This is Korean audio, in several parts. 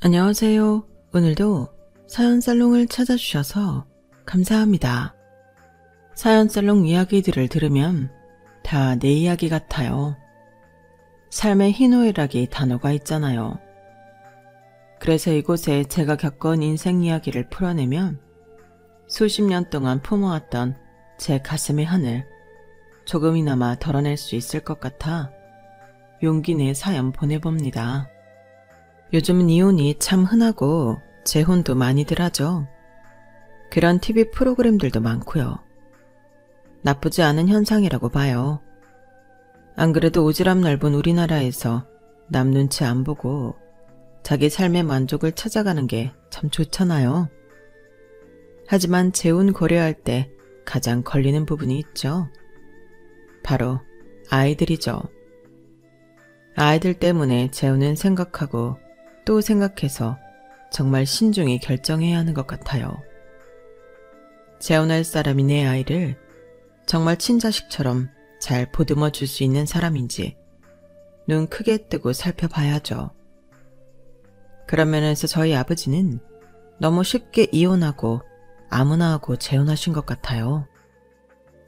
안녕하세요. 오늘도 사연살롱을 찾아주셔서 감사합니다. 사연살롱 이야기들을 들으면 다 내 이야기 같아요. 삶의 희노애락이 단어가 있잖아요. 그래서 이곳에 제가 겪은 인생 이야기를 풀어내면 수십 년 동안 품어왔던 제 가슴의 하늘 조금이나마 덜어낼 수 있을 것 같아 용기 내 사연 보내봅니다. 요즘은 이혼이 참 흔하고 재혼도 많이들 하죠. 그런 TV 프로그램들도 많고요. 나쁘지 않은 현상이라고 봐요. 안 그래도 오지랖 넓은 우리나라에서 남 눈치 안 보고 자기 삶의 만족을 찾아가는 게 참 좋잖아요. 하지만 재혼 고려할 때 가장 걸리는 부분이 있죠. 바로 아이들이죠. 아이들 때문에 재혼은 생각하고 또 생각해서 정말 신중히 결정해야 하는 것 같아요. 재혼할 사람이 내 아이를 정말 친자식처럼 잘 보듬어 줄 수 있는 사람인지 눈 크게 뜨고 살펴봐야죠. 그런 면에서 저희 아버지는 너무 쉽게 이혼하고 아무나 하고 재혼하신 것 같아요.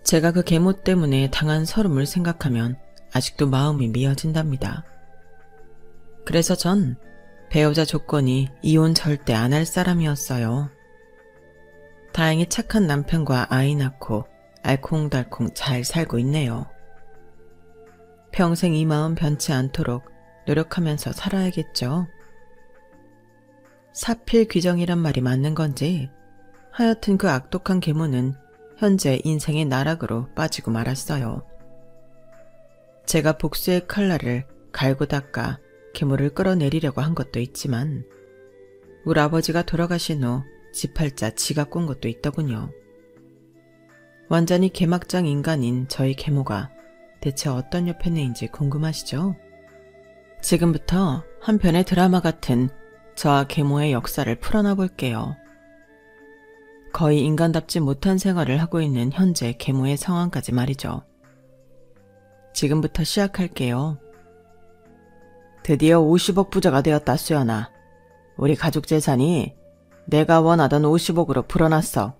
제가 그 계모 때문에 당한 서름을 생각하면 아직도 마음이 미어진답니다. 그래서 전 배우자 조건이 이혼 절대 안 할 사람이었어요. 다행히 착한 남편과 아이 낳고 알콩달콩 잘 살고 있네요. 평생 이 마음 변치 않도록 노력하면서 살아야겠죠. 사필귀정이란 말이 맞는 건지 하여튼 그 악독한 계모는 현재 인생의 나락으로 빠지고 말았어요. 제가 복수의 칼날을 갈고 닦아 계모를 끌어내리려고 한 것도 있지만 우리 아버지가 돌아가신 후 지팔자 지가 꾼 것도 있더군요. 완전히 개막장 인간인 저희 계모가 대체 어떤 여편네인지 궁금하시죠? 지금부터 한 편의 드라마 같은 저와 계모의 역사를 풀어놔 볼게요. 거의 인간답지 못한 생활을 하고 있는 현재 계모의 상황까지 말이죠. 지금부터 시작할게요. 드디어 50억 부자가 되었다, 수연아. 우리 가족 재산이 내가 원하던 50억으로 불어났어.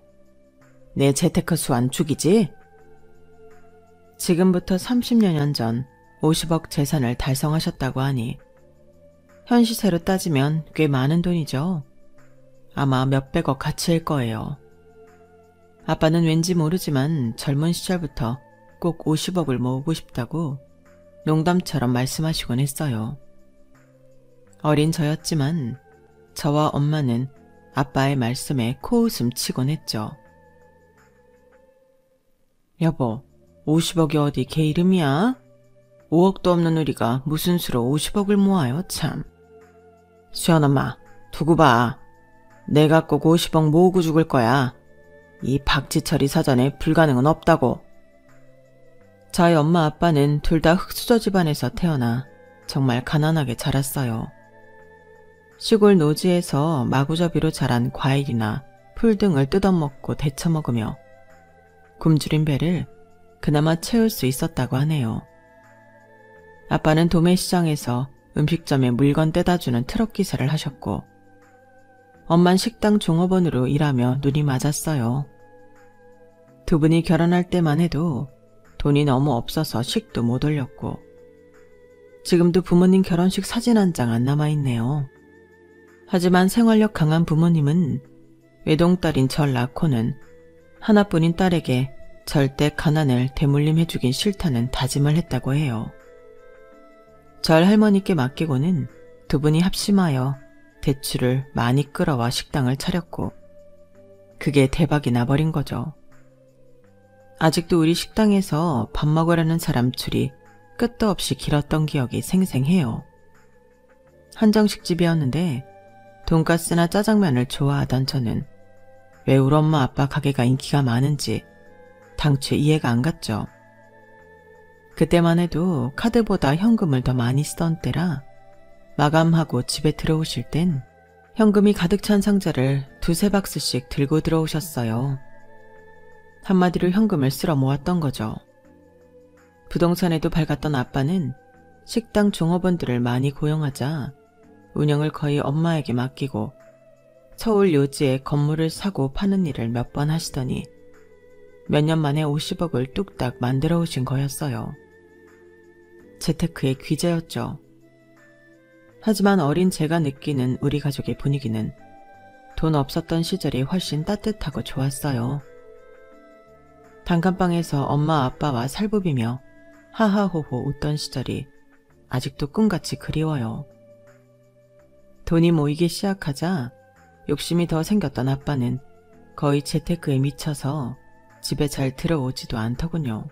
내 재테크 수완 죽이지? 지금부터 30여 년 전 50억 재산을 달성하셨다고 하니 현 시세로 따지면 꽤 많은 돈이죠. 아마 몇백억 가치일 거예요. 아빠는 왠지 모르지만 젊은 시절부터 꼭 50억을 모으고 싶다고 농담처럼 말씀하시곤 했어요. 어린 저였지만 저와 엄마는 아빠의 말씀에 코웃음 치곤 했죠. 여보, 50억이 어디 개 이름이야? 5억도 없는 우리가 무슨 수로 50억을 모아요, 참. 수연엄마, 두고 봐. 내가 꼭 50억 모으고 죽을 거야. 이 박지철이 사전에 불가능은 없다고. 저희 엄마 아빠는 둘 다 흙수저 집안에서 태어나 정말 가난하게 자랐어요. 시골 노지에서 마구잡이로 자란 과일이나 풀 등을 뜯어먹고 데쳐먹으며 굶주린 배를 그나마 채울 수 있었다고 하네요. 아빠는 도매시장에서 음식점에 물건 떼다주는 트럭 기사를 하셨고 엄만 식당 종업원으로 일하며 눈이 맞았어요. 두 분이 결혼할 때만 해도 돈이 너무 없어서 식도 못 올렸고 지금도 부모님 결혼식 사진 한 장 안 남아있네요. 하지만 생활력 강한 부모님은 외동딸인 절 낳고는 하나뿐인 딸에게 절대 가난을 대물림해주긴 싫다는 다짐을 했다고 해요. 절 할머니께 맡기고는 두 분이 합심하여 대출을 많이 끌어와 식당을 차렸고 그게 대박이 나버린 거죠. 아직도 우리 식당에서 밥 먹으려는 사람 줄이 끝도 없이 길었던 기억이 생생해요. 한정식집이었는데 돈가스나 짜장면을 좋아하던 저는 왜 우리 엄마 아빠 가게가 인기가 많은지 당최 이해가 안 갔죠. 그때만 해도 카드보다 현금을 더 많이 쓰던 때라 마감하고 집에 들어오실 땐 현금이 가득 찬 상자를 두세 박스씩 들고 들어오셨어요. 한마디로 현금을 쓸어 모았던 거죠. 부동산에도 밝았던 아빠는 식당 종업원들을 많이 고용하자 운영을 거의 엄마에게 맡기고 서울 요지에 건물을 사고 파는 일을 몇 번 하시더니 몇 년 만에 50억을 뚝딱 만들어 오신 거였어요. 재테크의 귀재였죠. 하지만 어린 제가 느끼는 우리 가족의 분위기는 돈 없었던 시절이 훨씬 따뜻하고 좋았어요. 단칸방에서 엄마 아빠와 살부비며 하하호호 웃던 시절이 아직도 꿈같이 그리워요. 돈이 모이기 시작하자 욕심이 더 생겼던 아빠는 거의 재테크에 미쳐서 집에 잘 들어오지도 않더군요.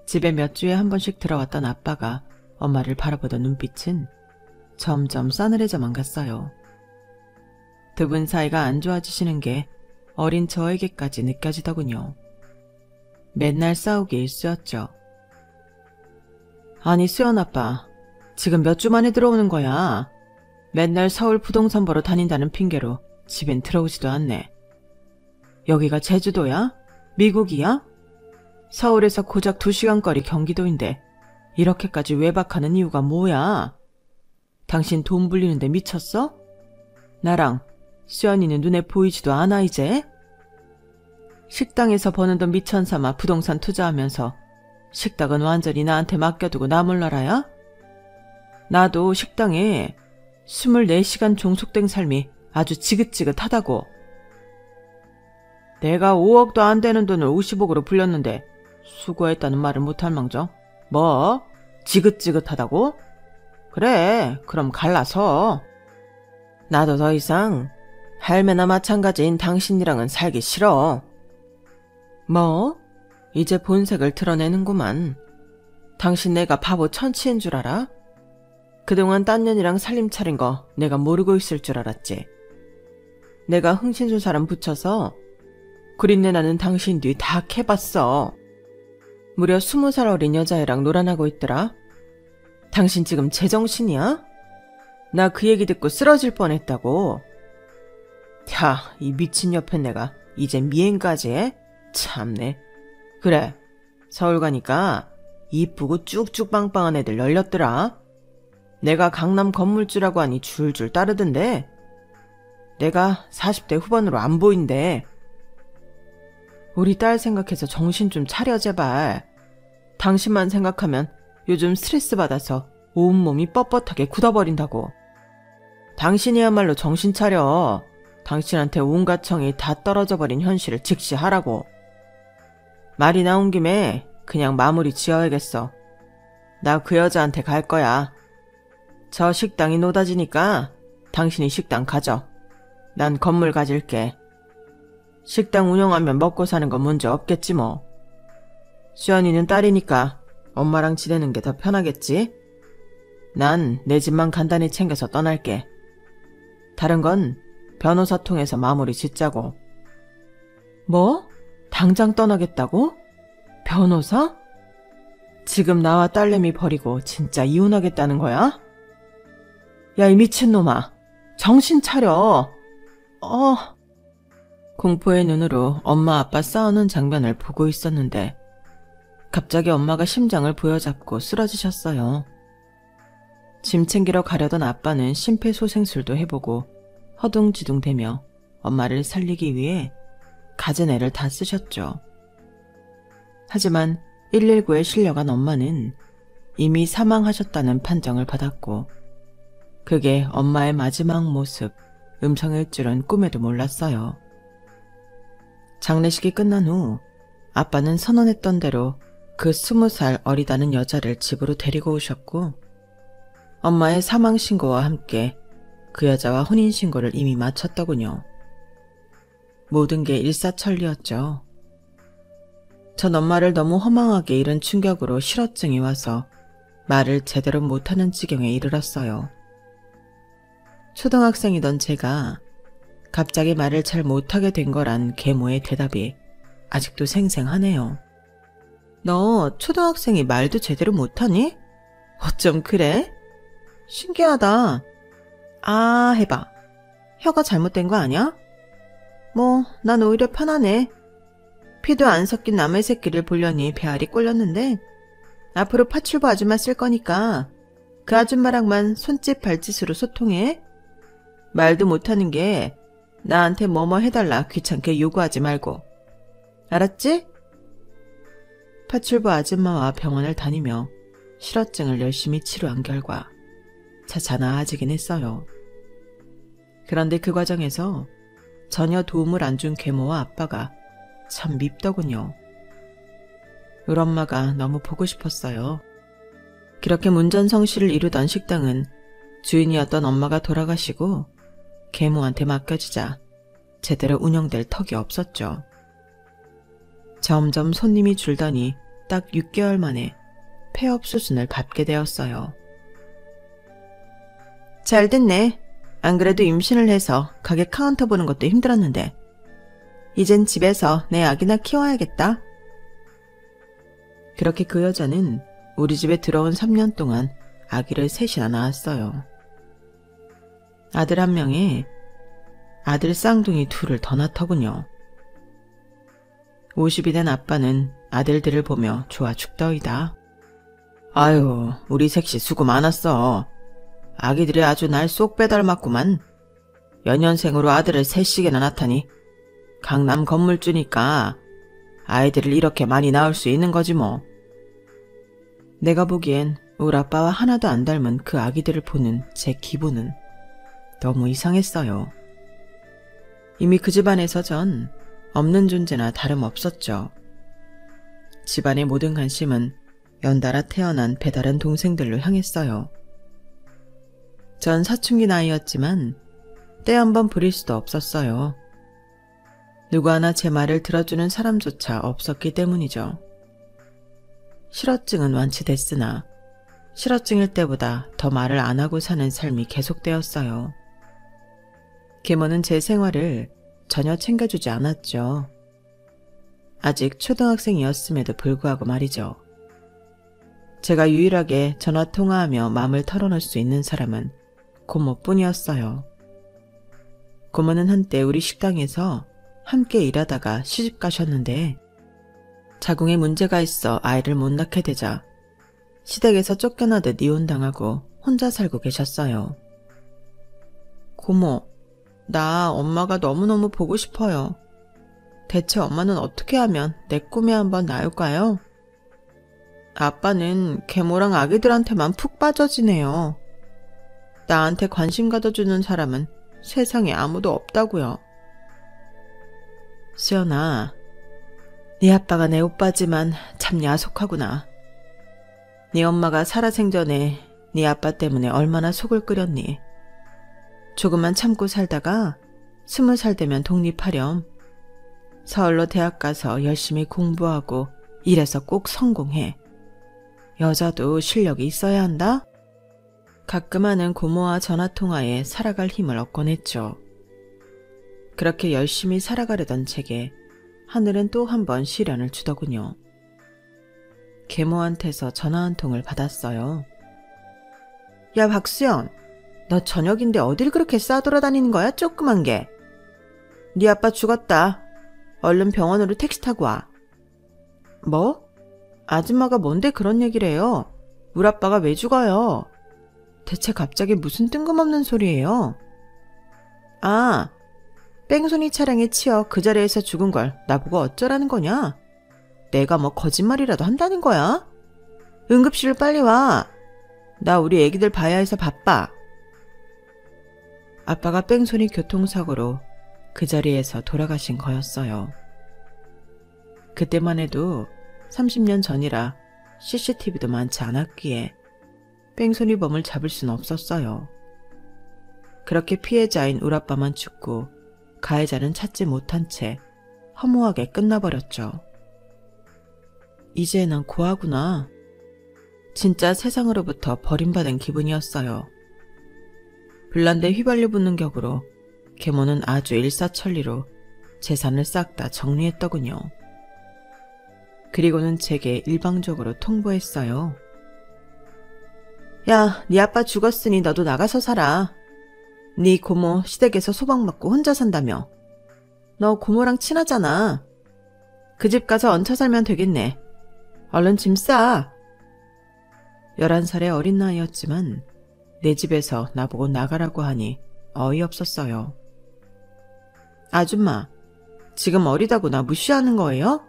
집에 몇 주에 한 번씩 들어왔던 아빠가 엄마를 바라보던 눈빛은 점점 싸늘해져만 갔어요. 두 분 사이가 안 좋아지시는 게 어린 저에게까지 느껴지더군요. 맨날 싸우기 일쑤였죠. 아니 수연 아빠, 지금 몇 주 만에 들어오는 거야. 맨날 서울 부동산 보러 다닌다는 핑계로 집엔 들어오지도 않네. 여기가 제주도야? 미국이야? 서울에서 고작 2시간 거리 경기도인데 이렇게까지 외박하는 이유가 뭐야? 당신 돈 불리는데 미쳤어? 나랑 수연이는 눈에 보이지도 않아 이제? 식당에서 버는 돈 미천 삼아 부동산 투자하면서 식당은 완전히 나한테 맡겨두고 나 몰라라야? 나도 식당에 24시간 종속된 삶이 아주 지긋지긋하다고. 내가 5억도 안 되는 돈을 50억으로 불렸는데 수고했다는 말을 못할 망정. 뭐? 지긋지긋하다고? 그래, 그럼 갈라서. 나도 더 이상 할매나 마찬가지인 당신이랑은 살기 싫어. 뭐? 이제 본색을 드러내는구만. 당신 내가 바보 천치인 줄 알아? 그동안 딴 년이랑 살림 차린 거 내가 모르고 있을 줄 알았지. 내가 흥신소 사람 붙여서 구린내 나는 당신 뒤 다 캐봤어. 무려 20살 어린 여자애랑 놀아나고 있더라. 당신 지금 제정신이야? 나 그 얘기 듣고 쓰러질 뻔했다고. 야, 이 미친 옆에 내가 이제 미행까지 해? 참네. 그래, 서울 가니까 이쁘고 쭉쭉 빵빵한 애들 널렸더라. 내가 강남 건물주라고 하니 줄줄 따르던데. 내가 40대 후반으로 안 보인대. 우리 딸 생각해서 정신 좀 차려 제발. 당신만 생각하면 요즘 스트레스 받아서 온몸이 뻣뻣하게 굳어버린다고. 당신이야말로 정신 차려. 당신한테 온갖 정이 다 떨어져 버린 현실을 직시하라고. 말이 나온 김에 그냥 마무리 지어야겠어. 나 그 여자한테 갈 거야. 저 식당이 노다지니까 당신이 식당 가져. 난 건물 가질게. 식당 운영하면 먹고 사는 건 문제 없겠지 뭐. 수연이는 딸이니까 엄마랑 지내는 게 더 편하겠지? 난 내 집만 간단히 챙겨서 떠날게. 다른 건 변호사 통해서 마무리 짓자고. 뭐? 당장 떠나겠다고? 변호사? 지금 나와 딸내미 버리고 진짜 이혼하겠다는 거야? 야, 이 미친놈아. 정신 차려. 공포의 눈으로 엄마 아빠 싸우는 장면을 보고 있었는데 갑자기 엄마가 심장을 부여잡고 쓰러지셨어요. 짐 챙기러 가려던 아빠는 심폐소생술도 해보고 허둥지둥대며 엄마를 살리기 위해 갖은 애를 다 쓰셨죠. 하지만 119에 실려간 엄마는 이미 사망하셨다는 판정을 받았고 그게 엄마의 마지막 모습, 음성일 줄은 꿈에도 몰랐어요. 장례식이 끝난 후 아빠는 선언했던 대로 그 20살 어리다는 여자를 집으로 데리고 오셨고 엄마의 사망신고와 함께 그 여자와 혼인신고를 이미 마쳤더군요. 모든 게 일사천리였죠. 전 엄마를 너무 허망하게 잃은 충격으로 실어증이 와서 말을 제대로 못하는 지경에 이르렀어요. 초등학생이던 제가 갑자기 말을 잘 못하게 된 거란 계모의 대답이 아직도 생생하네요. 너 초등학생이 말도 제대로 못하니? 어쩜 그래? 신기하다. 아, 해봐. 혀가 잘못된 거 아니야? 뭐, 난 오히려 편하네. 피도 안 섞인 남의 새끼를 보려니 배알이 꼴렸는데 앞으로 파출부 아줌마 쓸 거니까 그 아줌마랑만 손짓 발짓으로 소통해? 말도 못하는 게 나한테 뭐뭐 해달라 귀찮게 요구하지 말고. 알았지? 파출부 아줌마와 병원을 다니며 실어증을 열심히 치료한 결과 차차 나아지긴 했어요. 그런데 그 과정에서 전혀 도움을 안 준 계모와 아빠가 참 밉더군요. 우리 엄마가 너무 보고 싶었어요. 그렇게 문전성시를 이루던 식당은 주인이었던 엄마가 돌아가시고 계모한테 맡겨지자 제대로 운영될 턱이 없었죠. 점점 손님이 줄더니 딱 6개월 만에 폐업 수순을 밟게 되었어요. 잘 됐네. 안 그래도 임신을 해서 가게 카운터 보는 것도 힘들었는데 이젠 집에서 내 아기나 키워야겠다. 그렇게 그 여자는 우리 집에 들어온 3년 동안 아기를 셋이나 낳았어요. 아들 1명에 아들 쌍둥이 2을 더 낳더군요. 50이 된 아빠는 아들들을 보며 좋아 죽더이다. 아유, 우리 셋이 수고 많았어. 아기들이 아주 날 쏙 빼닮았구만. 연년생으로 아들을 3씩이나 낳다니 강남 건물주니까 아이들을 이렇게 많이 낳을 수 있는 거지 뭐. 내가 보기엔 우리 아빠와 하나도 안 닮은 그 아기들을 보는 제 기분은 너무 이상했어요. 이미 그 집안에서 전 없는 존재나 다름없었죠. 집안의 모든 관심은 연달아 태어난 배다른 동생들로 향했어요. 전 사춘기 나이였지만 때 한번 부릴 수도 없었어요. 누구 하나 제 말을 들어주는 사람조차 없었기 때문이죠. 실어증은 완치됐으나 실어증일 때보다 더 말을 안 하고 사는 삶이 계속되었어요. 계모는 제 생활을 전혀 챙겨주지 않았죠. 아직 초등학생이었음에도 불구하고 말이죠. 제가 유일하게 전화통화하며 마음을 털어놓을 수 있는 사람은 고모뿐이었어요. 고모는 한때 우리 식당에서 함께 일하다가 시집 가셨는데 자궁에 문제가 있어 아이를 못 낳게 되자 시댁에서 쫓겨나듯 이혼당하고 혼자 살고 계셨어요. 고모, 나 엄마가 너무너무 보고 싶어요. 대체 엄마는 어떻게 하면 내 꿈에 한번 나올까요? 아빠는 계모랑 아기들한테만 푹 빠져지네요. 나한테 관심 가져주는 사람은 세상에 아무도 없다고요. 수연아, 네 아빠가 내 오빠지만 참 야속하구나. 네 엄마가 살아생전에 네 아빠 때문에 얼마나 속을 끓였니. 조금만 참고 살다가 20살 되면 독립하렴. 서울로 대학 가서 열심히 공부하고 일해서 꼭 성공해. 여자도 실력이 있어야 한다? 가끔 하는 고모와 전화통화에 살아갈 힘을 얻곤 했죠. 그렇게 열심히 살아가려던 제게 하늘은 또 한 번 시련을 주더군요. 계모한테서 전화 한 통을 받았어요. 야, 박수연, 너 저녁인데 어딜 그렇게 싸돌아다니는 거야, 조그만 게. 네 아빠 죽었다. 얼른 병원으로 택시 타고 와. 뭐? 아줌마가 뭔데 그런 얘기를 해요? 우리 아빠가 왜 죽어요? 대체 갑자기 무슨 뜬금없는 소리예요? 아, 뺑소니 차량에 치여 그 자리에서 죽은 걸 나보고 어쩌라는 거냐? 내가 뭐 거짓말이라도 한다는 거야? 응급실로 빨리 와. 나 우리 애기들 봐야 해서 바빠. 아빠가 뺑소니 교통사고로 그 자리에서 돌아가신 거였어요. 그때만 해도 30년 전이라 CCTV도 많지 않았기에 뺑소니범을 잡을 수는 없었어요. 그렇게 피해자인 우리 아빠만 죽고 가해자는 찾지 못한 채 허무하게 끝나버렸죠. 이제 난 고아구나. 진짜 세상으로부터 버림받은 기분이었어요. 불난데 휘발유 붙는 격으로 계모는 아주 일사천리로 재산을 싹 다 정리했더군요. 그리고는 제게 일방적으로 통보했어요. 야, 네 아빠 죽었으니 너도 나가서 살아. 네 고모 시댁에서 소방받고 혼자 산다며. 너 고모랑 친하잖아. 그 집 가서 얹혀 살면 되겠네. 얼른 짐 싸. 11살의 어린 나이였지만 내 집에서 나보고 나가라고 하니 어이없었어요. 아줌마, 지금 어리다고 나 무시하는 거예요?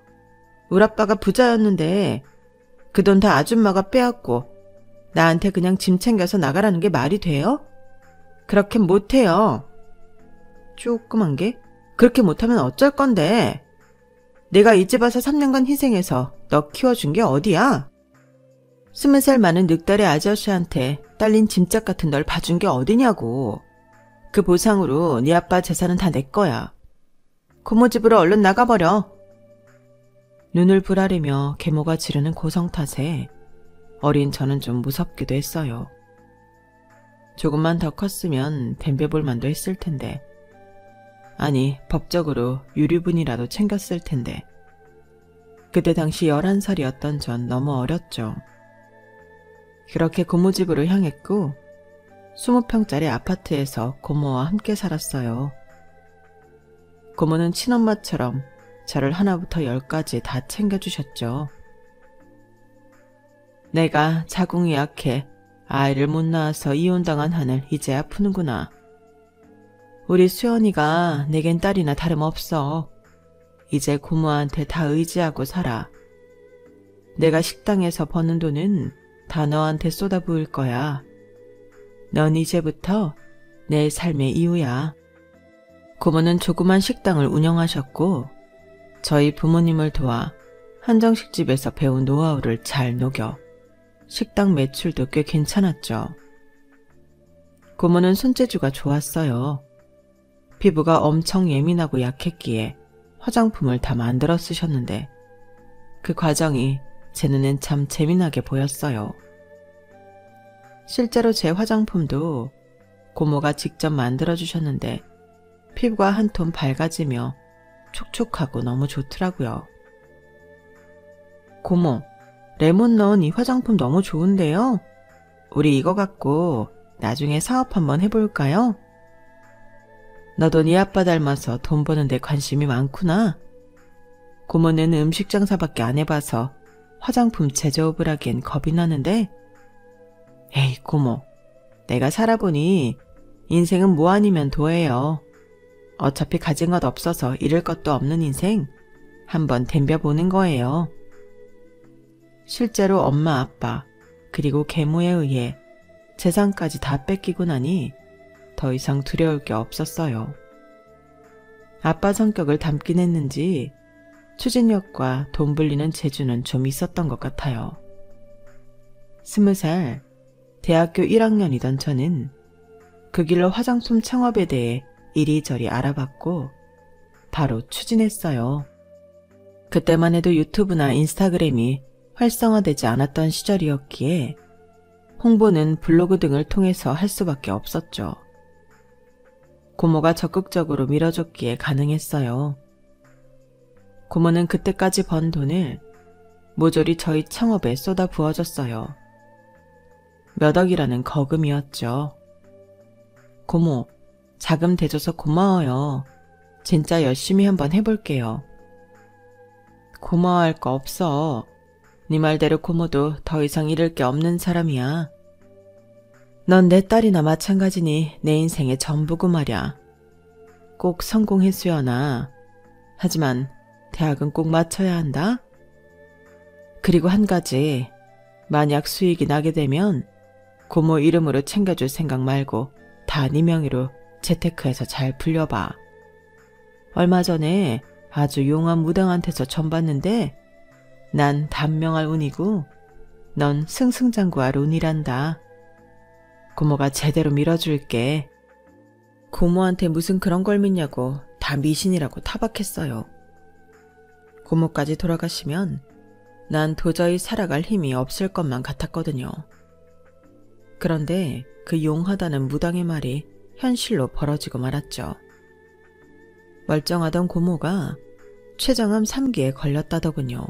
우리 아빠가 부자였는데 그 돈 다 아줌마가 빼앗고 나한테 그냥 짐 챙겨서 나가라는 게 말이 돼요? 그렇게 못해요. 조그만 게? 그렇게 못하면 어쩔 건데. 내가 이 집 와서 3년간 희생해서 너 키워준 게 어디야? 20살 많은 늑다리 아저씨한테 딸린 짐짝 같은 널 봐준 게 어디냐고. 그 보상으로 네 아빠 재산은 다 내 거야. 고모 집으로 얼른 나가버려. 눈을 부라리며 계모가 지르는 고성 탓에 어린 저는 좀 무섭기도 했어요. 조금만 더 컸으면 덤벼볼 만도 했을 텐데. 아니, 법적으로 유류분이라도 챙겼을 텐데. 그때 당시 11살이었던 전 너무 어렸죠. 그렇게 고모 집으로 향했고 20평짜리 아파트에서 고모와 함께 살았어요. 고모는 친엄마처럼 저를 하나부터 10까지 다 챙겨주셨죠. 내가 자궁이 약해 아이를 못 낳아서 이혼당한 한을 이제야 푸는구나. 우리 수연이가 내겐 딸이나 다름없어. 이제 고모한테 다 의지하고 살아. 내가 식당에서 버는 돈은 다 너한테 쏟아부을 거야. 넌 이제부터 내 삶의 이유야. 고모는 조그만 식당을 운영하셨고 저희 부모님을 도와 한정식집에서 배운 노하우를 잘 녹여 식당 매출도 꽤 괜찮았죠. 고모는 손재주가 좋았어요. 피부가 엄청 예민하고 약했기에 화장품을 다 만들어 쓰셨는데 그 과정이 제 눈엔 참 재미나게 보였어요. 실제로 제 화장품도 고모가 직접 만들어 주셨는데 피부가 한 톤 밝아지며 촉촉하고 너무 좋더라고요. 고모, 레몬 넣은 이 화장품 너무 좋은데요? 우리 이거 갖고 나중에 사업 한번 해볼까요? 너도 네 아빠 닮아서 돈 버는 데 관심이 많구나. 고모는 음식 장사밖에 안 해봐서 화장품 제조업을 하기엔 겁이 나는데. 에이 고모, 내가 살아보니 인생은 뭐 아니면 도예요. 어차피 가진 것 없어서 잃을 것도 없는 인생 한번 덤벼보는 거예요. 실제로 엄마 아빠 그리고 계모에 의해 재산까지 다 뺏기고 나니 더 이상 두려울 게 없었어요. 아빠 성격을 닮긴 했는지 추진력과 돈 불리는 재주는 좀 있었던 것 같아요. 20살 대학교 1학년이던 저는 그 길로 화장품 창업에 대해 이리저리 알아봤고 바로 추진했어요. 그때만 해도 유튜브나 인스타그램이 활성화되지 않았던 시절이었기에 홍보는 블로그 등을 통해서 할 수밖에 없었죠. 고모가 적극적으로 밀어줬기에 가능했어요. 고모는 그때까지 번 돈을 모조리 저희 창업에 쏟아 부어줬어요. 몇 억이라는 거금이었죠. 고모, 자금 대줘서 고마워요. 진짜 열심히 한번 해볼게요. 고마워할 거 없어. 네 말대로 고모도 더 이상 잃을 게 없는 사람이야. 넌 내 딸이나 마찬가지니 내 인생의 전부고 말야. 꼭 성공해 수연아. 하지만 대학은 꼭 마쳐야 한다. 그리고 한 가지, 만약 수익이 나게 되면 고모 이름으로 챙겨줄 생각 말고 다 네 명의로 재테크해서 잘 불려봐. 얼마 전에 아주 용한 무당한테서 전 봤는데 난 단명할 운이고 넌 승승장구할 운이란다. 고모가 제대로 밀어줄게. 고모한테 무슨 그런 걸 믿냐고 다 미신이라고 타박했어요. 고모까지 돌아가시면 난 도저히 살아갈 힘이 없을 것만 같았거든요. 그런데 그 용하다는 무당의 말이 현실로 벌어지고 말았죠. 멀쩡하던 고모가 췌장암 3기에 걸렸다더군요.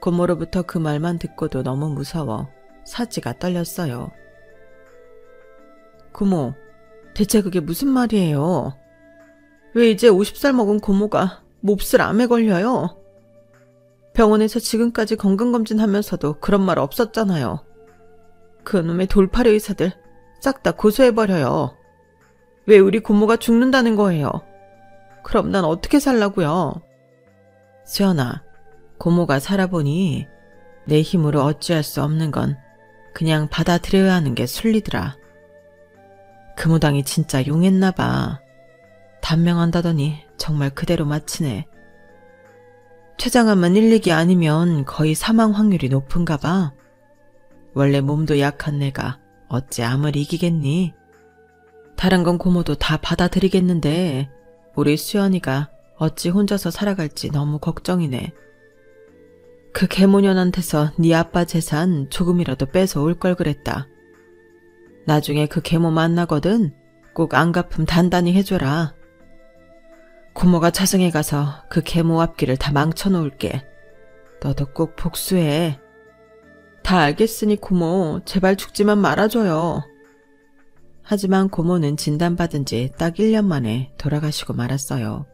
고모로부터 그 말만 듣고도 너무 무서워 사지가 떨렸어요. 고모, 대체 그게 무슨 말이에요? 왜 이제 50살 먹은 고모가 몹쓸 암에 걸려요? 병원에서 지금까지 건강검진하면서도 그런 말 없었잖아요. 그놈의 돌팔이 의사들 싹 다 고소해버려요. 왜 우리 고모가 죽는다는 거예요? 그럼 난 어떻게 살라고요? 수연아, 고모가 살아보니 내 힘으로 어찌할 수 없는 건 그냥 받아들여야 하는 게 순리더라. 그 무당이 진짜 용했나 봐. 단명한다더니 정말 그대로 마치네. 췌장암은 1, 2기 아니면 거의 사망 확률이 높은가 봐. 원래 몸도 약한 내가 어찌 암을 이기겠니? 다른 건 고모도 다 받아들이겠는데 우리 수연이가 어찌 혼자서 살아갈지 너무 걱정이네. 그 개모년한테서 네 아빠 재산 조금이라도 뺏어올 걸 그랬다. 나중에 그 계모 만나거든 꼭 안갚음 단단히 해줘라. 고모가 자정에 가서 그 계모 앞길을 다 망쳐놓을게. 너도 꼭 복수해. 다 알겠으니 고모 제발 죽지만 말아줘요. 하지만 고모는 진단받은 지 딱 1년 만에 돌아가시고 말았어요.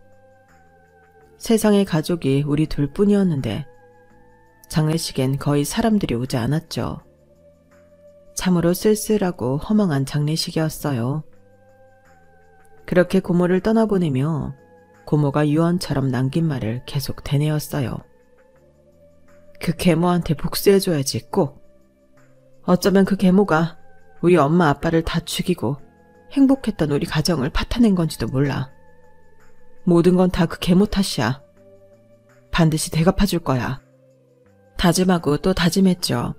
세상에 가족이 우리 둘뿐이었는데 장례식엔 거의 사람들이 오지 않았죠. 참으로 쓸쓸하고 허망한 장례식이었어요. 그렇게 고모를 떠나보내며 고모가 유언처럼 남긴 말을 계속 되뇌었어요. 그 계모한테 복수해줘야지 꼭. 어쩌면 그 계모가 우리 엄마 아빠를 다 죽이고 행복했던 우리 가정을 파탄낸 건지도 몰라. 모든 건 다 그 계모 탓이야. 반드시 되갚아줄 거야. 다짐하고 또 다짐했죠.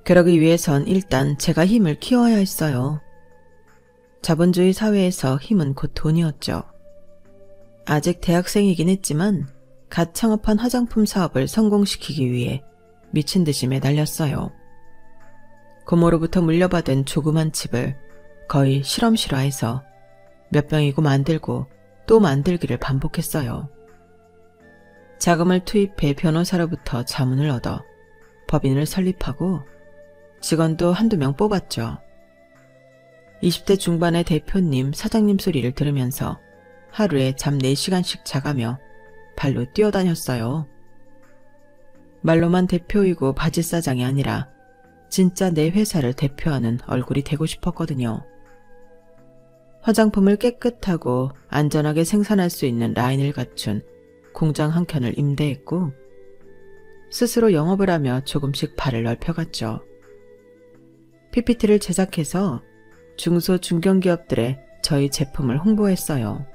그러기 위해선 일단 제가 힘을 키워야 했어요. 자본주의 사회에서 힘은 곧 돈이었죠. 아직 대학생이긴 했지만 갓 창업한 화장품 사업을 성공시키기 위해 미친 듯이 매달렸어요. 고모로부터 물려받은 조그만 집을 거의 실험실화해서 몇 병이고 만들고 또 만들기를 반복했어요. 자금을 투입해 변호사로부터 자문을 얻어 법인을 설립하고 직원도 한두 명 뽑았죠. 20대 중반의 대표님, 사장님 소리를 들으면서 하루에 잠 4시간씩 자가며 발로 뛰어다녔어요. 말로만 대표이고 바지사장이 아니라 진짜 내 회사를 대표하는 얼굴이 되고 싶었거든요. 화장품을 깨끗하고 안전하게 생산할 수 있는 라인을 갖춘 공장 한 켠을 임대했고 스스로 영업을 하며 조금씩 발을 넓혀갔죠. PPT를 제작해서 중소 중견기업들에 저희 제품을 홍보했어요.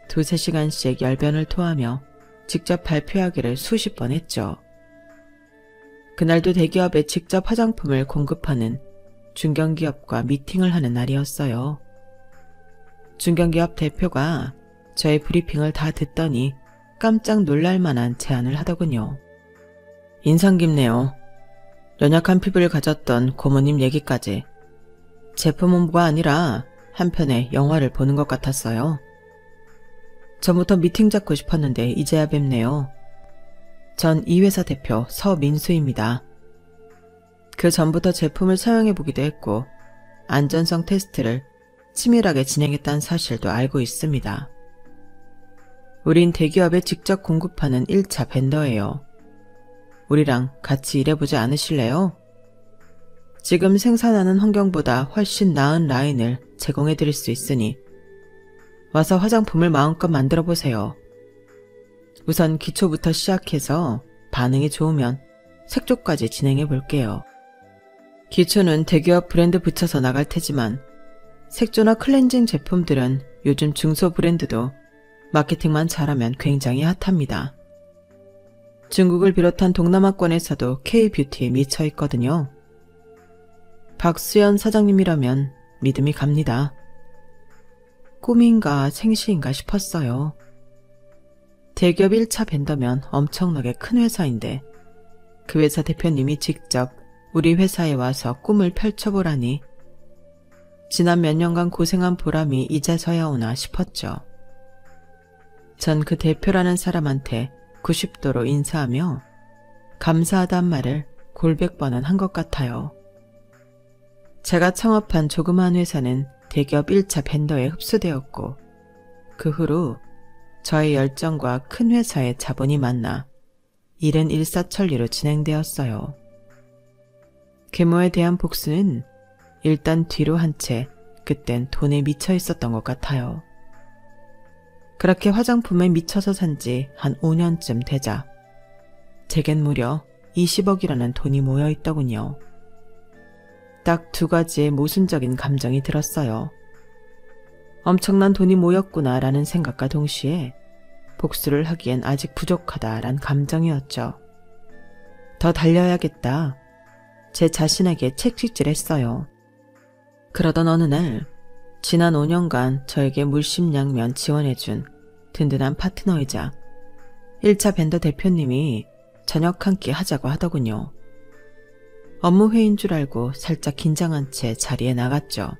2~3시간씩 열변을 토하며 직접 발표하기를 수십 번 했죠. 그날도 대기업에 직접 화장품을 공급하는 중견기업과 미팅을 하는 날이었어요. 중견기업 대표가 저의 브리핑을 다 듣더니 깜짝 놀랄 만한 제안을 하더군요. 인상 깊네요. 연약한 피부를 가졌던 고모님 얘기까지. 제품 홍보가 아니라 한편의 영화를 보는 것 같았어요. 전부터 미팅 잡고 싶었는데 이제야 뵙네요. 전 이 회사 대표 서민수입니다. 그 전부터 제품을 사용해보기도 했고 안전성 테스트를 치밀하게 진행했다는 사실도 알고 있습니다. 우린 대기업에 직접 공급하는 1차 벤더예요. 우리랑 같이 일해보지 않으실래요? 지금 생산하는 환경보다 훨씬 나은 라인을 제공해드릴 수 있으니 와서 화장품을 마음껏 만들어보세요. 우선 기초부터 시작해서 반응이 좋으면 색조까지 진행해볼게요. 기초는 대기업 브랜드 붙여서 나갈 테지만 색조나 클렌징 제품들은 요즘 중소 브랜드도 마케팅만 잘하면 굉장히 핫합니다. 중국을 비롯한 동남아권에서도 K-뷰티에 미쳐있거든요. 박수연 사장님이라면 믿음이 갑니다. 꿈인가 생시인가 싶었어요. 대기업 1차 벤더면 엄청나게 큰 회사인데 그 회사 대표님이 직접 우리 회사에 와서 꿈을 펼쳐보라니 지난 몇 년간 고생한 보람이 이제서야 오나 싶었죠. 전 그 대표라는 사람한테 90도로 인사하며 감사하단 말을 골백 번은 한 것 같아요. 제가 창업한 조그마한 회사는 대기업 1차 벤더에 흡수되었고 그 후로 저의 열정과 큰 회사의 자본이 만나 일은 일사천리로 진행되었어요. 계모에 대한 복수는 일단 뒤로 한 채 그땐 돈에 미쳐 있었던 것 같아요. 그렇게 화장품에 미쳐서 산 지 한 5년쯤 되자 제겐 무려 20억이라는 돈이 모여 있더군요. 딱 두 가지의 모순적인 감정이 들었어요. 엄청난 돈이 모였구나라는 생각과 동시에 복수를 하기엔 아직 부족하다란 감정이었죠. 더 달려야겠다. 제 자신에게 채찍질했어요. 그러던 어느 날 지난 5년간 저에게 물심양면 지원해준 든든한 파트너이자 1차 벤더 대표님이 저녁 한 끼 하자고 하더군요. 업무 회의인 줄 알고 살짝 긴장한 채 자리에 나갔죠.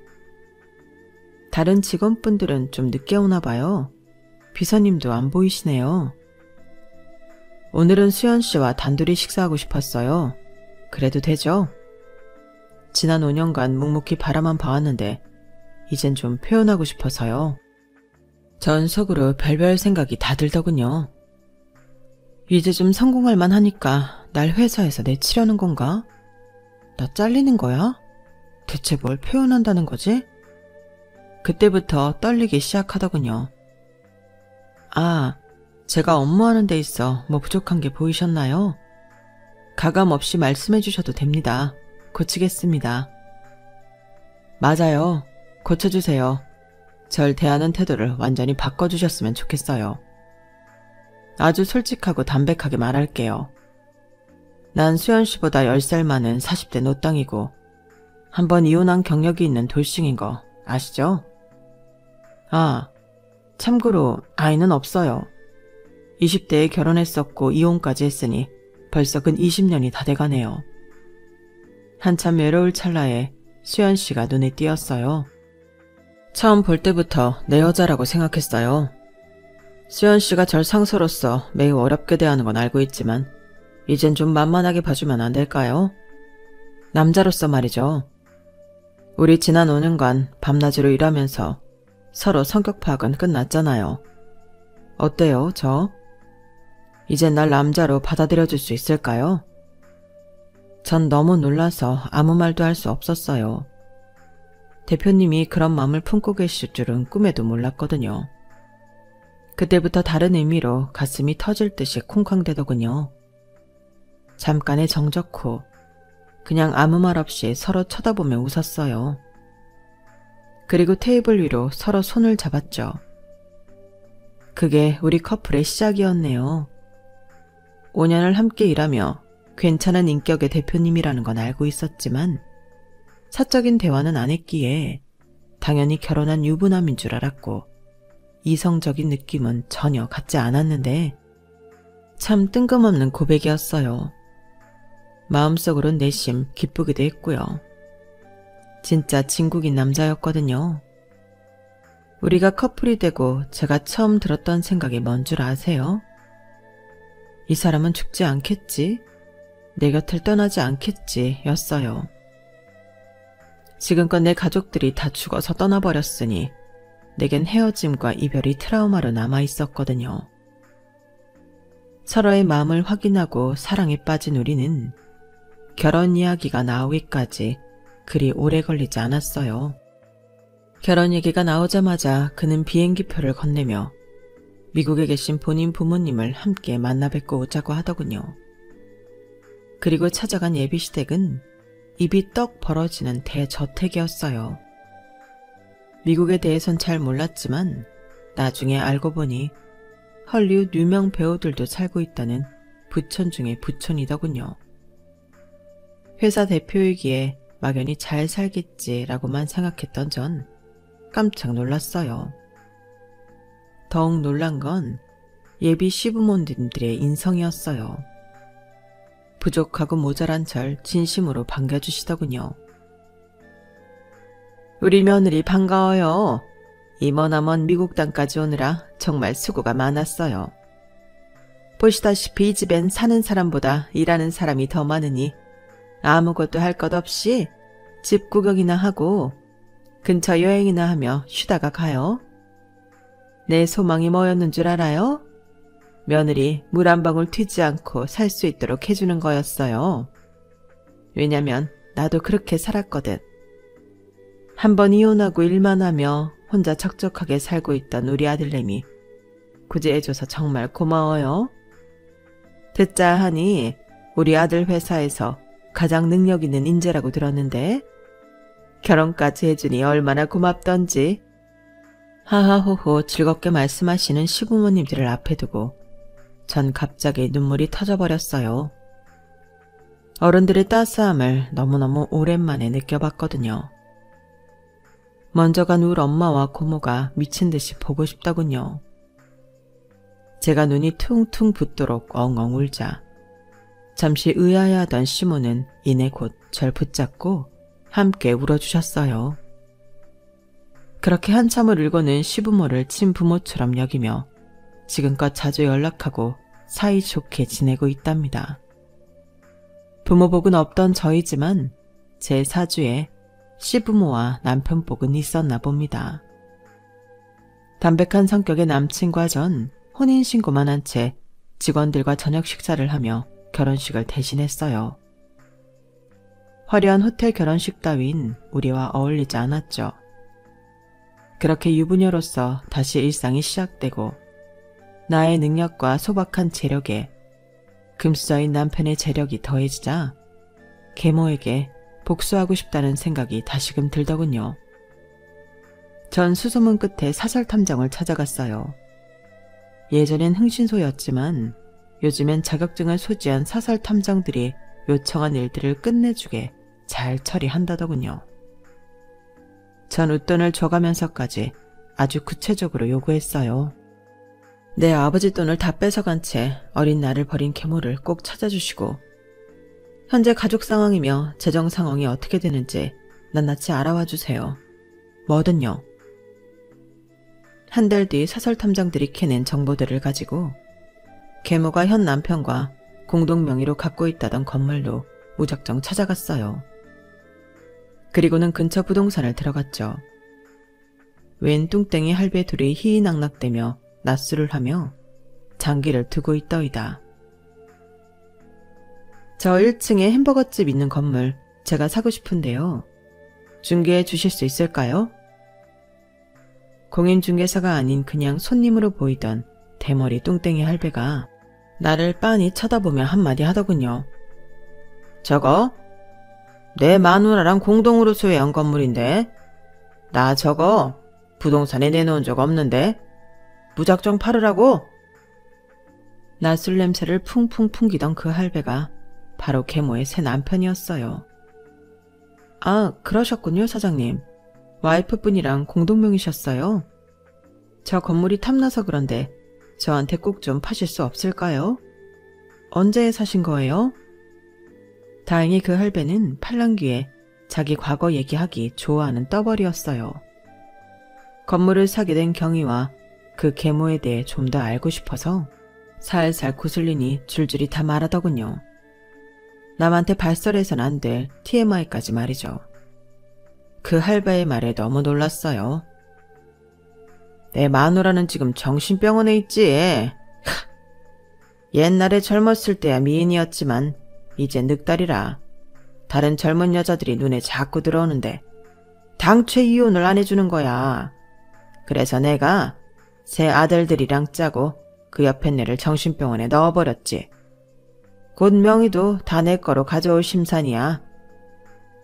다른 직원분들은 좀 늦게 오나 봐요. 비서님도 안 보이시네요. 오늘은 수연 씨와 단둘이 식사하고 싶었어요. 그래도 되죠? 지난 5년간 묵묵히 바라만 봐왔는데 이젠 좀 표현하고 싶어서요. 전 속으로 별별 생각이 다 들더군요. 이제 좀 성공할 만하니까 날 회사에서 내치려는 건가? 나 잘리는 거야? 대체 뭘 표현한다는 거지? 그때부터 떨리기 시작하더군요. 아, 제가 업무하는 데 있어 뭐 부족한 게 보이셨나요? 가감 없이 말씀해 주셔도 됩니다. 고치겠습니다. 맞아요. 고쳐주세요. 절 대하는 태도를 완전히 바꿔주셨으면 좋겠어요. 아주 솔직하고 담백하게 말할게요. 난 수연 씨보다 10살 많은 40대 노땅이고 한번 이혼한 경력이 있는 돌싱인 거 아시죠? 아, 참고로 아이는 없어요. 20대에 결혼했었고 이혼까지 했으니 벌써 근 20년이 다 돼가네요. 한참 외로울 찰나에 수연 씨가 눈에 띄었어요. 처음 볼 때부터 내 여자라고 생각했어요. 수연 씨가 절 상사로서 매우 어렵게 대하는 건 알고 있지만 이젠 좀 만만하게 봐주면 안 될까요? 남자로서 말이죠. 우리 지난 5년간 밤낮으로 일하면서 서로 성격 파악은 끝났잖아요. 어때요, 저? 이젠 날 남자로 받아들여줄 수 있을까요? 전 너무 놀라서 아무 말도 할 수 없었어요. 대표님이 그런 마음을 품고 계실 줄은 꿈에도 몰랐거든요. 그때부터 다른 의미로 가슴이 터질 듯이 쿵쾅대더군요. 잠깐의 정적 후 그냥 아무 말 없이 서로 쳐다보며 웃었어요. 그리고 테이블 위로 서로 손을 잡았죠. 그게 우리 커플의 시작이었네요. 5년을 함께 일하며 괜찮은 인격의 대표님이라는 건 알고 있었지만 사적인 대화는 안 했기에 당연히 결혼한 유부남인 줄 알았고 이성적인 느낌은 전혀 갖지 않았는데 참 뜬금없는 고백이었어요. 마음속으론 내심 기쁘기도 했고요. 진짜 진국인 남자였거든요. 우리가 커플이 되고 제가 처음 들었던 생각이 뭔 줄 아세요? 이 사람은 죽지 않겠지? 내 곁을 떠나지 않겠지 였어요. 지금껏 내 가족들이 다 죽어서 떠나버렸으니 내겐 헤어짐과 이별이 트라우마로 남아있었거든요. 서로의 마음을 확인하고 사랑에 빠진 우리는 결혼 이야기가 나오기까지 그리 오래 걸리지 않았어요. 결혼 얘기가 나오자마자 그는 비행기표를 건네며 미국에 계신 본인 부모님을 함께 만나 뵙고 오자고 하더군요. 그리고 찾아간 예비시댁은 입이 떡 벌어지는 대저택이었어요. 미국에 대해선 잘 몰랐지만 나중에 알고 보니 헐리우드 유명 배우들도 살고 있다는 부촌 중의 부촌이더군요. 회사 대표이기에 막연히 잘 살겠지라고만 생각했던 전 깜짝 놀랐어요. 더욱 놀란 건 예비 시부모님들의 인성이었어요. 부족하고 모자란 절 진심으로 반겨주시더군요. 우리 며느리 반가워요. 이 머나먼 미국 땅까지 오느라 정말 수고가 많았어요. 보시다시피 이 집엔 사는 사람보다 일하는 사람이 더 많으니 아무것도 할 것 없이 집 구경이나 하고 근처 여행이나 하며 쉬다가 가요. 내 소망이 뭐였는 줄 알아요? 며느리 물 한 방울 튀지 않고 살 수 있도록 해주는 거였어요. 왜냐면 나도 그렇게 살았거든. 한 번 이혼하고 일만 하며 혼자 척척하게 살고 있던 우리 아들내미 구제해줘서 정말 고마워요. 듣자 하니 우리 아들 회사에서 가장 능력 있는 인재라고 들었는데 결혼까지 해주니 얼마나 고맙던지. 하하호호 즐겁게 말씀하시는 시부모님들을 앞에 두고 전 갑자기 눈물이 터져버렸어요. 어른들의 따스함을 너무너무 오랜만에 느껴봤거든요. 먼저 간 우리 엄마와 고모가 미친 듯이 보고 싶더군요. 제가 눈이 퉁퉁 붓도록 엉엉 울자 잠시 의아해하던 시모는 이내 곧 절 붙잡고 함께 울어주셨어요. 그렇게 한참을 울고는 시부모를 친부모처럼 여기며 지금껏 자주 연락하고 사이좋게 지내고 있답니다. 부모복은 없던 저희지만 제 사주에 시부모와 남편복은 있었나 봅니다. 담백한 성격의 남친과 전 혼인신고만 한 채 직원들과 저녁 식사를 하며 결혼식을 대신했어요. 화려한 호텔 결혼식 따윈 우리와 어울리지 않았죠. 그렇게 유부녀로서 다시 일상이 시작되고 나의 능력과 소박한 재력에 금수저인 남편의 재력이 더해지자 계모에게 복수하고 싶다는 생각이 다시금 들더군요. 전 수소문 끝에 사설탐정을 찾아갔어요. 예전엔 흥신소였지만 요즘엔 자격증을 소지한 사설탐정들이 요청한 일들을 끝내주게 잘 처리한다더군요. 전 웃돈을 줘가면서까지 아주 구체적으로 요구했어요. 내 아버지 돈을 다 뺏어간 채 어린 나를 버린 계모를 꼭 찾아주시고 현재 가족 상황이며 재정 상황이 어떻게 되는지 낱낱이 알아와 주세요. 뭐든요. 한 달 뒤 사설탐정들이 캐낸 정보들을 가지고 계모가 현 남편과 공동 명의로 갖고 있다던 건물로 무작정 찾아갔어요. 그리고는 근처 부동산을 들어갔죠. 웬 뚱땡이 할배 둘이 희희낙낙대며 낮술을 하며 장기를 두고 있더이다. 저 1층에 햄버거집 있는 건물 제가 사고 싶은데요. 중개해 주실 수 있을까요? 공인중개사가 아닌 그냥 손님으로 보이던 대머리 뚱땡이 할배가 나를 빤히 쳐다보며 한마디 하더군요. 저거? 내 마누라랑 공동으로 소유한 건물인데 나 저거 부동산에 내놓은 적 없는데 무작정 팔으라고? 낮술 냄새를 풍풍 풍기던 그 할배가 바로 계모의 새 남편이었어요. 아, 그러셨군요, 사장님. 와이프분이랑 공동명의셨어요? 저 건물이 탐나서 그런데 저한테 꼭 좀 파실 수 없을까요? 언제 사신 거예요? 다행히 그 할배는 팔랑귀에 자기 과거 얘기하기 좋아하는 떠벌이었어요. 건물을 사게 된 경위와 그 계모에 대해 좀 더 알고 싶어서 살살 구슬리니 줄줄이 다 말하더군요. 남한테 발설해선 안 될 TMI까지 말이죠. 그 할배의 말에 너무 놀랐어요. 내 마누라는 지금 정신병원에 있지. 옛날에 젊었을 때야 미인이었지만 이제 늑다리라. 다른 젊은 여자들이 눈에 자꾸 들어오는데 당최 이혼을 안 해주는 거야. 그래서 내가 새 아들들이랑 짜고 그 옆에 애를 정신병원에 넣어버렸지. 곧 명의도 다 내 거로 가져올 심산이야.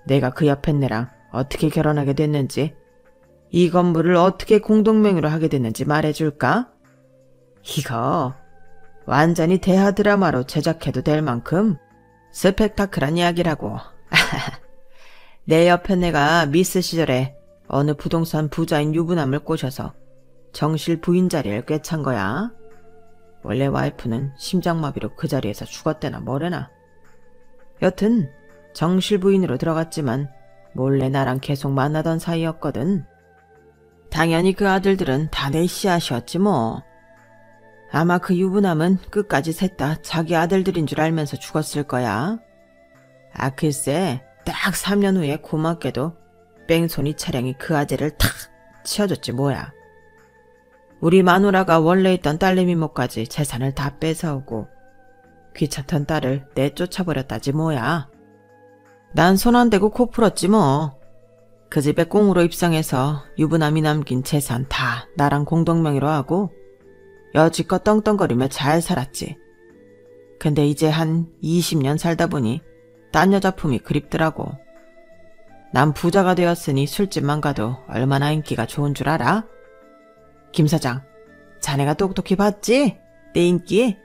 내가 그 옆에 애랑 어떻게 결혼하게 됐는지, 이 건물을 어떻게 공동명의로 하게 됐는지 말해줄까? 이거 완전히 대하 드라마로 제작해도 될 만큼 스펙타클한 이야기라고. 내 옆에 내가 미스 시절에 어느 부동산 부자인 유부남을 꼬셔서 정실 부인 자리를 꿰찬 거야. 원래 와이프는 심장마비로 그 자리에서 죽었대나 뭐래나. 여튼 정실 부인으로 들어갔지만 몰래 나랑 계속 만나던 사이였거든. 당연히 그 아들들은 다 내 씨앗이었지 뭐. 아마 그 유부남은 끝까지 셋 다 자기 아들들인 줄 알면서 죽었을 거야. 아 글쎄 딱 3년 후에 고맙게도 뺑소니 차량이 그 아재를 탁 치워줬지 뭐야. 우리 마누라가 원래 있던 딸내미 몫까지 재산을 다 뺏어오고 귀찮던 딸을 내쫓아버렸다지 뭐야. 난 손 안 대고 코 풀었지 뭐. 그 집에 꽁으로 입성해서 유부남이 남긴 재산 다 나랑 공동명의로 하고 여지껏 떵떵거리며 잘 살았지. 근데 이제 한 20년 살다 보니 딴 여자 품이 그립더라고. 난 부자가 되었으니 술집만 가도 얼마나 인기가 좋은 줄 알아? 김 사장, 자네가 똑똑히 봤지? 내 인기?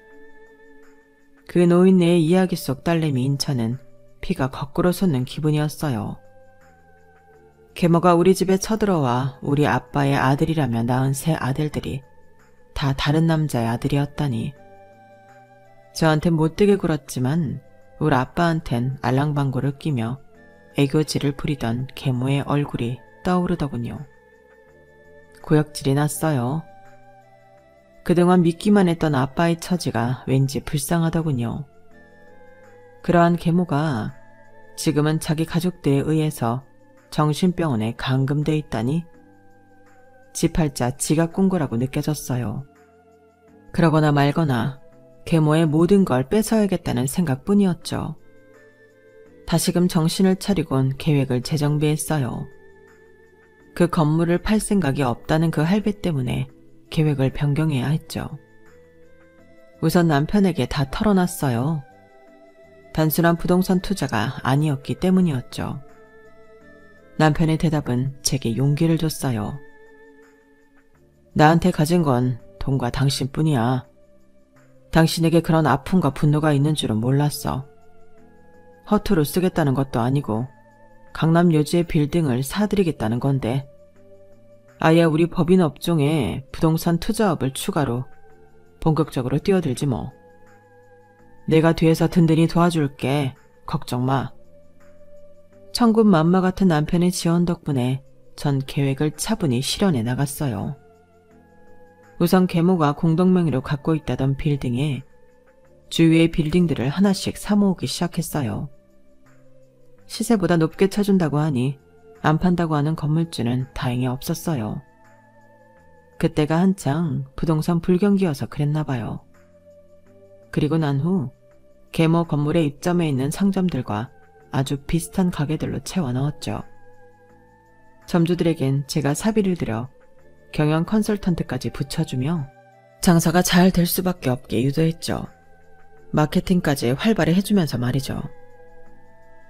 그 노인네의 이야기 속 딸내미 인천은 피가 거꾸로 솟는 기분이었어요. 계모가 우리 집에 쳐들어와 우리 아빠의 아들이라며 낳은 세 아들들이 다 다른 남자의 아들이었다니. 저한텐 못되게 굴었지만 우리 아빠한텐 알랑방구를 끼며 애교질을 부리던 계모의 얼굴이 떠오르더군요. 구역질이 났어요. 그동안 믿기만 했던 아빠의 처지가 왠지 불쌍하더군요. 그러한 계모가 지금은 자기 가족들에 의해서 정신병원에 감금돼 있다니 지팔자 지가 꾼 거라고 느껴졌어요. 그러거나 말거나 계모의 모든 걸 뺏어야겠다는 생각뿐이었죠. 다시금 정신을 차리곤 계획을 재정비했어요. 그 건물을 팔 생각이 없다는 그 할배 때문에 계획을 변경해야 했죠. 우선 남편에게 다 털어놨어요. 단순한 부동산 투자가 아니었기 때문이었죠. 남편의 대답은 제게 용기를 줬어요. 나한테 가진 건 돈과 당신뿐이야. 당신에게 그런 아픔과 분노가 있는 줄은 몰랐어. 허투루 쓰겠다는 것도 아니고 강남 요지의 빌딩을 사드리겠다는 건데 아예 우리 법인 업종에 부동산 투자업을 추가로 본격적으로 뛰어들지 뭐. 내가 뒤에서 든든히 도와줄게. 걱정 마. 천군만마 같은 남편의 지원 덕분에 전 계획을 차분히 실현해 나갔어요. 우선 계모가 공동명의로 갖고 있다던 빌딩에 주위의 빌딩들을 하나씩 사모으기 시작했어요. 시세보다 높게 쳐준다고 하니 안 판다고 하는 건물주는 다행히 없었어요. 그때가 한창 부동산 불경기여서 그랬나 봐요. 그리고 난 후 계모 건물에 입점해 있는 상점들과 아주 비슷한 가게들로 채워 넣었죠. 점주들에겐 제가 사비를 들여 경영 컨설턴트까지 붙여주며 장사가 잘 될 수밖에 없게 유도했죠. 마케팅까지 활발히 해주면서 말이죠.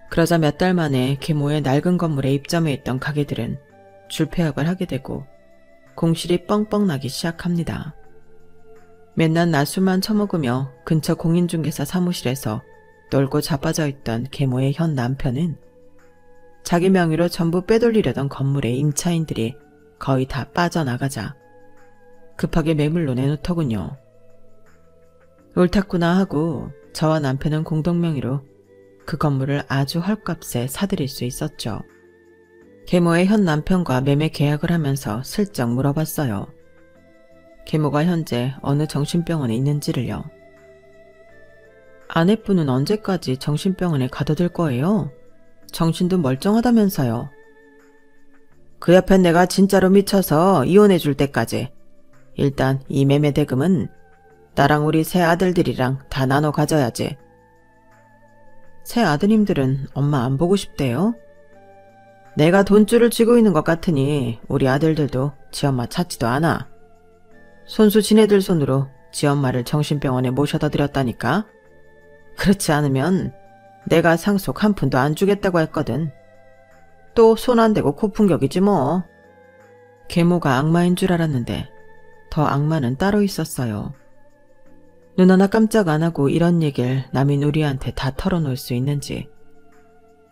그러자 몇 달 만에 계모의 낡은 건물에 입점해 있던 가게들은 줄폐업을 하게 되고 공실이 뻥뻥 나기 시작합니다. 맨날 낮술만 처먹으며 근처 공인중개사 사무실에서 놀고 자빠져 있던 계모의 현 남편은 자기 명의로 전부 빼돌리려던 건물의 임차인들이 거의 다 빠져나가자 급하게 매물로 내놓더군요. 옳았구나 하고 저와 남편은 공동명의로 그 건물을 아주 헐값에 사들일 수 있었죠. 계모의 현 남편과 매매 계약을 하면서 슬쩍 물어봤어요. 계모가 현재 어느 정신병원에 있는지를요. 아내분은 언제까지 정신병원에 가둬둘 거예요? 정신도 멀쩡하다면서요. 그 옆엔 내가 진짜로 미쳐서 이혼해 줄 때까지. 일단 이 매매 대금은 나랑 우리 새 아들들이랑 다 나눠 가져야지. 새 아드님들은 엄마 안 보고 싶대요? 내가 돈줄을 쥐고 있는 것 같으니 우리 아들들도 지엄마 찾지도 않아. 손수 지네들 손으로 지엄마를 정신병원에 모셔다 드렸다니까. 그렇지 않으면 내가 상속 한 푼도 안 주겠다고 했거든. 또 손 안 대고 코푼격이지 뭐. 계모가 악마인 줄 알았는데 더 악마는 따로 있었어요. 눈 하나 깜짝 안 하고 이런 얘기를 남인 우리한테 다 털어놓을 수 있는지.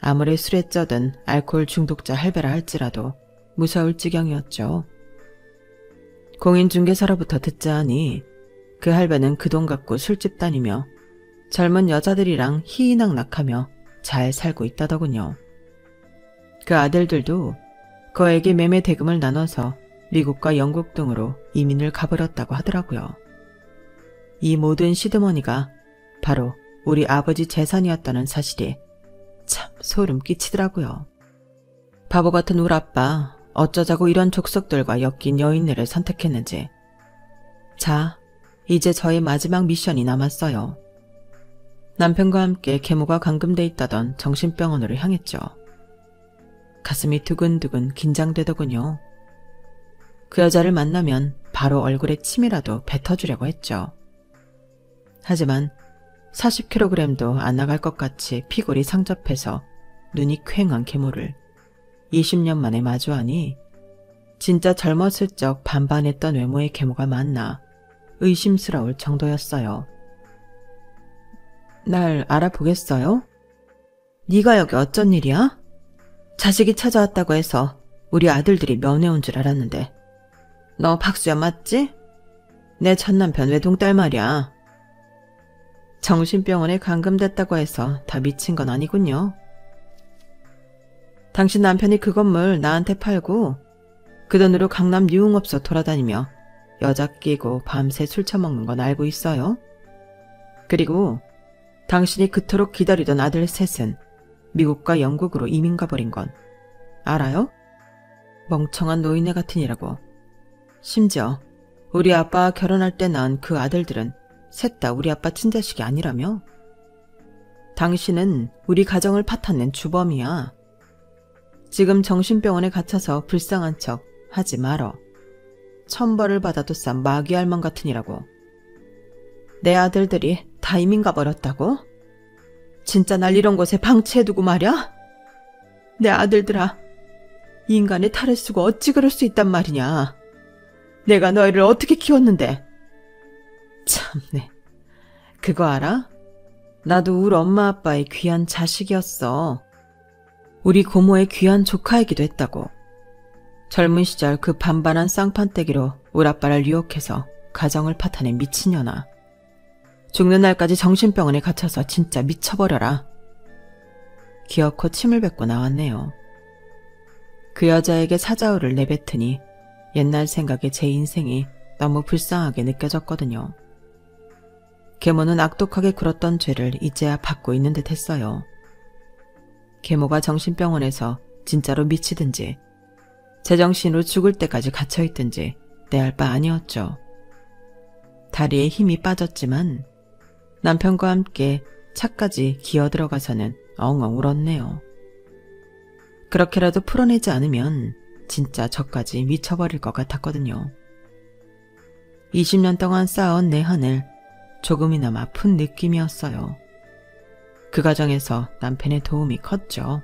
아무리 술에 쩌든 알코올 중독자 할배라 할지라도 무서울 지경이었죠. 공인중개사로부터 듣자 하니 그 할배는 그 돈 갖고 술집 다니며 젊은 여자들이랑 희희낙낙하며 잘 살고 있다더군요. 그 아들들도 그에게 매매 대금을 나눠서 미국과 영국 등으로 이민을 가버렸다고 하더라고요. 이 모든 시드머니가 바로 우리 아버지 재산이었다는 사실이 참 소름 끼치더라고요. 바보 같은 우리 아빠 어쩌자고 이런 족속들과 엮인 여인네를 선택했는지 자, 이제 저의 마지막 미션이 남았어요. 남편과 함께 계모가 감금돼 있다던 정신병원으로 향했죠. 가슴이 두근두근 긴장되더군요. 그 여자를 만나면 바로 얼굴에 침이라도 뱉어주려고 했죠. 하지만 40kg도 안 나갈 것 같이 피골이 상접해서 눈이 퀭한 계모를 20년 만에 마주하니 진짜 젊었을 적 반반했던 외모의 계모가 맞나 의심스러울 정도였어요. 날 알아보겠어요? 네가 여기 어쩐 일이야? 자식이 찾아왔다고 해서 우리 아들들이 면회 온 줄 알았는데 너 박수야 맞지? 내 전남편 외동딸 말이야. 정신병원에 감금됐다고 해서 다 미친 건 아니군요. 당신 남편이 그 건물 나한테 팔고 그 돈으로 강남 유흥업소 돌아다니며 여자 끼고 밤새 술 처먹는 건 알고 있어요. 그리고 당신이 그토록 기다리던 아들 셋은 미국과 영국으로 이민 가버린 건 알아요? 멍청한 노인네 같으니라고. 심지어 우리 아빠와 결혼할 때 낳은 그 아들들은 셋 다 우리 아빠 친자식이 아니라며? 당신은 우리 가정을 파탄낸 주범이야. 지금 정신병원에 갇혀서 불쌍한 척 하지 말어. 천벌을 받아도 싼 마귀 할멈 같으니라고. 내 아들들이 다 이민 가버렸다고? 진짜 날 이런 곳에 방치해두고 말이야? 내 아들들아, 인간의 탈을 쓰고 어찌 그럴 수 있단 말이냐. 내가 너희를 어떻게 키웠는데. 참네. 그거 알아? 나도 우리 엄마 아빠의 귀한 자식이었어. 우리 고모의 귀한 조카이기도 했다고. 젊은 시절 그 반반한 쌍판떼기로 우리 아빠를 유혹해서 가정을 파탄낸 미친년아. 죽는 날까지 정신병원에 갇혀서 진짜 미쳐버려라. 기어코 침을 뱉고 나왔네요. 그 여자에게 사자우를 내뱉으니 옛날 생각에 제 인생이 너무 불쌍하게 느껴졌거든요. 계모는 악독하게 굴었던 죄를 이제야 받고 있는 듯 했어요. 계모가 정신병원에서 진짜로 미치든지 제정신으로 죽을 때까지 갇혀있든지 내 알 바 아니었죠. 다리에 힘이 빠졌지만 남편과 함께 차까지 기어들어가서는 엉엉 울었네요. 그렇게라도 풀어내지 않으면 진짜 저까지 미쳐버릴 것 같았거든요. 20년 동안 쌓아온 내 한을 조금이나마 푼 느낌이었어요. 그 과정에서 남편의 도움이 컸죠.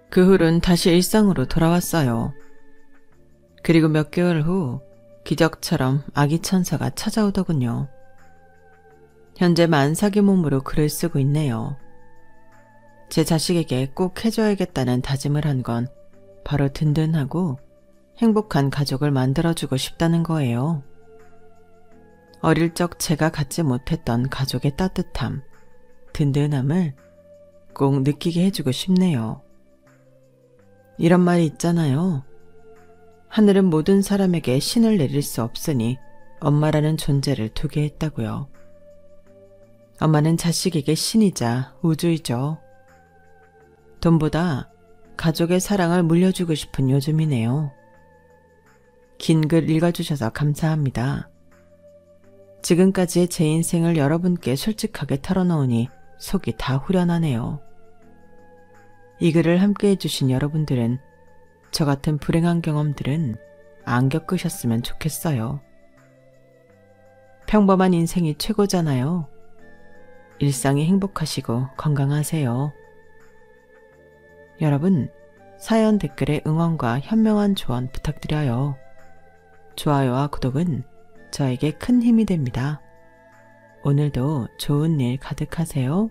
그 후로는 다시 일상으로 돌아왔어요. 그리고 몇 개월 후 기적처럼 아기 천사가 찾아오더군요. 현재 만삭의 몸으로 글을 쓰고 있네요. 제 자식에게 꼭 해줘야겠다는 다짐을 한 건 바로 든든하고 행복한 가족을 만들어주고 싶다는 거예요. 어릴 적 제가 갖지 못했던 가족의 따뜻함, 든든함을 꼭 느끼게 해주고 싶네요. 이런 말이 있잖아요. 하늘은 모든 사람에게 신을 내릴 수 없으니 엄마라는 존재를 두게 했다고요. 엄마는 자식에게 신이자 우주이죠. 돈보다 가족의 사랑을 물려주고 싶은 요즘이네요. 긴 글 읽어주셔서 감사합니다. 지금까지의 제 인생을 여러분께 솔직하게 털어놓으니 속이 다 후련하네요. 이 글을 함께 해주신 여러분들은 저 같은 불행한 경험들은 안 겪으셨으면 좋겠어요. 평범한 인생이 최고잖아요. 일상이 행복하시고 건강하세요. 여러분, 사연 댓글에 응원과 현명한 조언 부탁드려요. 좋아요와 구독은 저에게 큰 힘이 됩니다. 오늘도 좋은 일 가득하세요.